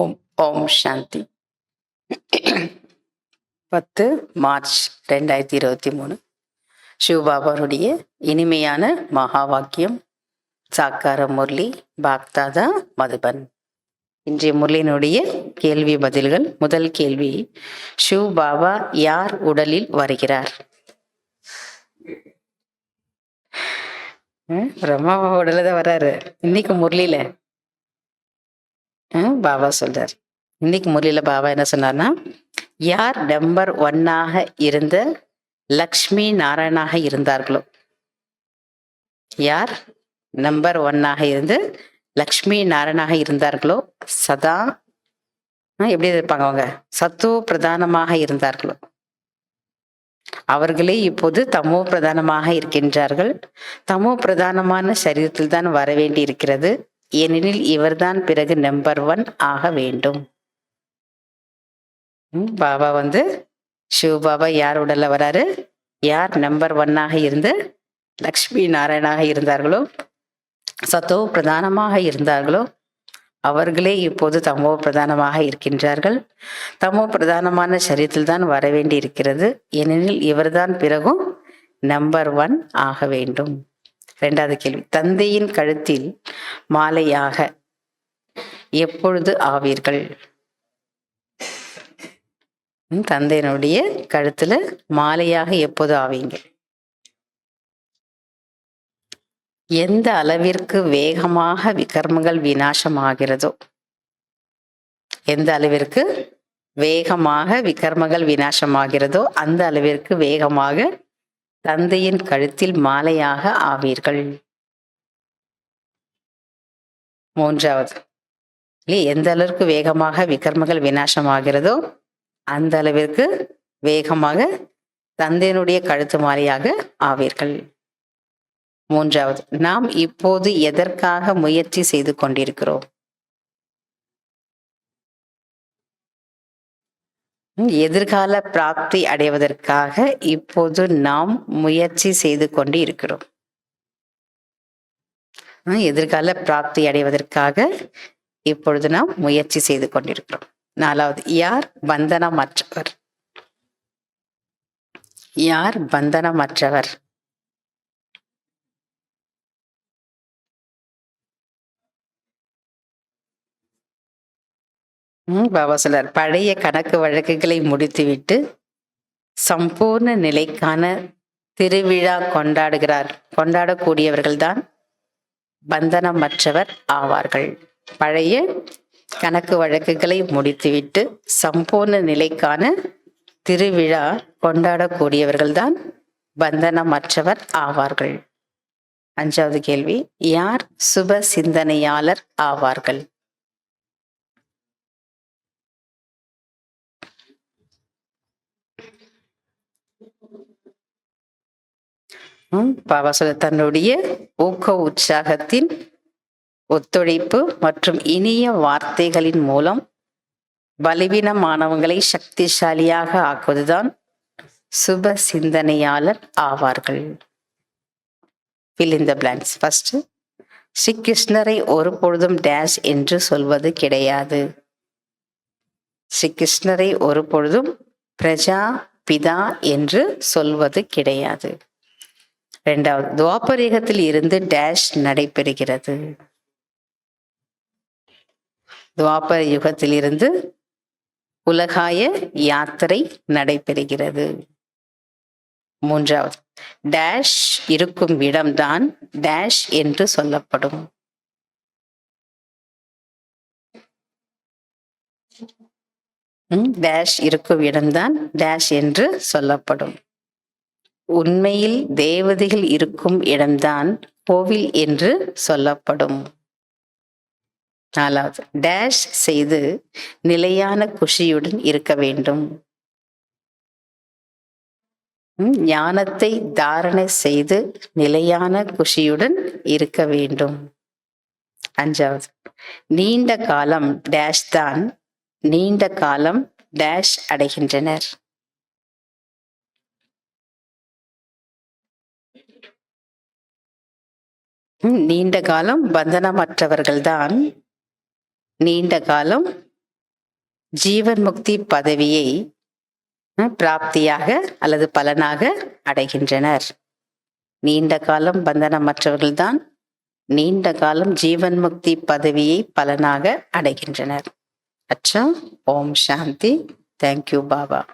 ஓம் ஓம் சாந்தி. 10 March 2023 சிவபாபாவுடைய இனிமையான மகா வாக்கியம். சாக்கார முரளி பாக்தாதா மதுபன். இன்றைய முரளியினுடைய கேள்வி பதில்கள். முதல் கேள்வி, சிவ் பாபா யார் உடலில் வருகிறார்? பிரம்மா பாபா உடல தான் வர்றாரு. இன்னைக்கு முரளியில பாபா சொல்றார். இன்னைக்கு முரளியில பாபா என்ன சொன்னார்னா, யார் நம்பர் 1 இருந்த லக்ஷ்மி நாராயணாக இருந்தார்களோ, யார் நம்பர் 1 இருந்து லக்ஷ்மி நாராயணாக இருந்தார்களோ, சதா எப்படி இருப்பாங்க, அவங்க சத்துவ பிரதானமாக இருந்தார்களோ, அவர்களே இப்போது தமோ பிரதானமாக இருக்கின்றார்கள். தமோ பிரதானமான சரீரத்தில் தான் வர வேண்டி இருக்கிறது. ஏனெனில் இவர்தான் பிறகு நம்பர் 1 ஆக வேண்டும். பாபா சிவபாபா யார் உடல்ல வராரு? யார் நம்பர் 1 இருந்து லக்ஷ்மி நாராயணாக இருந்தார்களோ, சத்தோ பிரதானமாக இருந்தார்களோ, அவர்களே இப்போது தமோ பிரதானமாக இருக்கின்றார்கள். தமோ பிரதானமான சரீரத்தில் தான் வர வேண்டி இருக்கிறது. ஏனெனில் இவர்தான் பிறகும் நம்பர் 1 ஆக வேண்டும். 2வது கேள்வி, தந்தையின் கழுத்தில் மாலையாக எப்பொழுது ஆவீர்கள்? தந்தையினுடைய கழுத்துல மாலையாக எப்போது ஆவீங்க? எந்த அளவிற்கு வேகமாக விகர்மங்கள் விநாசமாகிறதோ, எந்த அளவிற்கு வேகமாக விகர்மங்கள் விநாசமாகிறதோ அந்த அளவிற்கு வேகமாக தந்தையின் கழுத்தில் மாலையாக ஆவீர்கள். 3வது, எந்த அளவிற்கு வேகமாக விகர்மங்கள் விநாசமாகிறதோ அந்த அளவிற்கு வேகமாக தந்தையினுடைய கழுத்து மாலையாக ஆவீர்கள். 3வது, நாம் இப்போது எதற்காக முயற்சி செய்து கொண்டிருக்கிறோம்? எதிர்கால பிராப்தி அடைவதற்காக இப்போது நாம் முயற்சி செய்து கொண்டு இருக்கிறோம். எதிர்கால பிராப்தி அடைவதற்காக இப்பொழுது நாம் முயற்சி செய்து கொண்டிருக்கிறோம். 4வது, யார் பந்தனமற்றவர்? யார் பந்தனமற்றவர்? பாபா சொல்றார், பழைய கணக்கு வழக்குகளை முடித்துவிட்டு சம்பூர்ண நிலைக்கான திருவிழா கொண்டாடக்கூடியவர்கள் தான் பந்தனமற்றவர் ஆவார்கள். பழைய கணக்கு வழக்குகளை முடித்துவிட்டு சம்பூர்ண நிலைக்கான திருவிழா கொண்டாடக்கூடியவர்கள் தான் பந்தனமற்றவர் ஆவார்கள். 5வது கேள்வி, யார் சுப சிந்தனையாளர் ஆவார்கள்? பாபா சொல்ல, தன்னுடைய ஊக்க உற்சாகத்தின் ஒத்துழைப்பு மற்றும் இனிய வார்த்தைகளின் மூலம் பலவீனமானவங்களை சக்திசாலியாக ஆக்குவதுதான் சுப சிந்தனையாளர் ஆவார்கள். fill in the blanks. First, Shri கிருஷ்ணரை ஒருபொழுதும் டேஷ் என்று சொல்வது கிடையாது. ஸ்ரீ கிருஷ்ணரை ஒருபொழுதும் பிரஜாபிதா என்று சொல்வது கிடையாது. 2வது, துவாபரயுகத்தில் இருந்து டேஷ் நடைபெறுகிறது. துவாபர யுகத்தில் இருந்து உலகாய யாத்திரை நடைபெறுகிறது. 3வது, டேஷ் இருக்கும் இடம்தான் டேஷ் என்று சொல்லப்படும். டேஷ் இருக்கும் இடம்தான் டேஷ் என்று சொல்லப்படும். உண்மையில் தேவதைகள் இருக்கும் இடம்தான் கோவில் என்று சொல்லப்படும். 4வது, டேஷ் செய்து நிலையான குஷியுடன் இருக்க வேண்டும். ஞானத்தை தாரணை செய்து நிலையான குஷியுடன் இருக்க வேண்டும். 5வது, நீண்ட காலம் டேஷ் தான் நீண்ட காலம் டேஷ் அடைகின்றனர். நீண்ட காலம் பந்தனமற்றவர்கள்தான் நீண்ட காலம் ஜீவன் முக்தி பதவியை பிராப்தியாக அல்லது பலனாக அடைகின்றனர். நீண்ட காலம் பந்தனமற்றவர்கள்தான் நீண்ட காலம் ஜீவன் முக்தி பதவியை பலனாக அடைகின்றனர். அச்சா. ஓம் சாந்தி. தேங்க்யூ பாபா.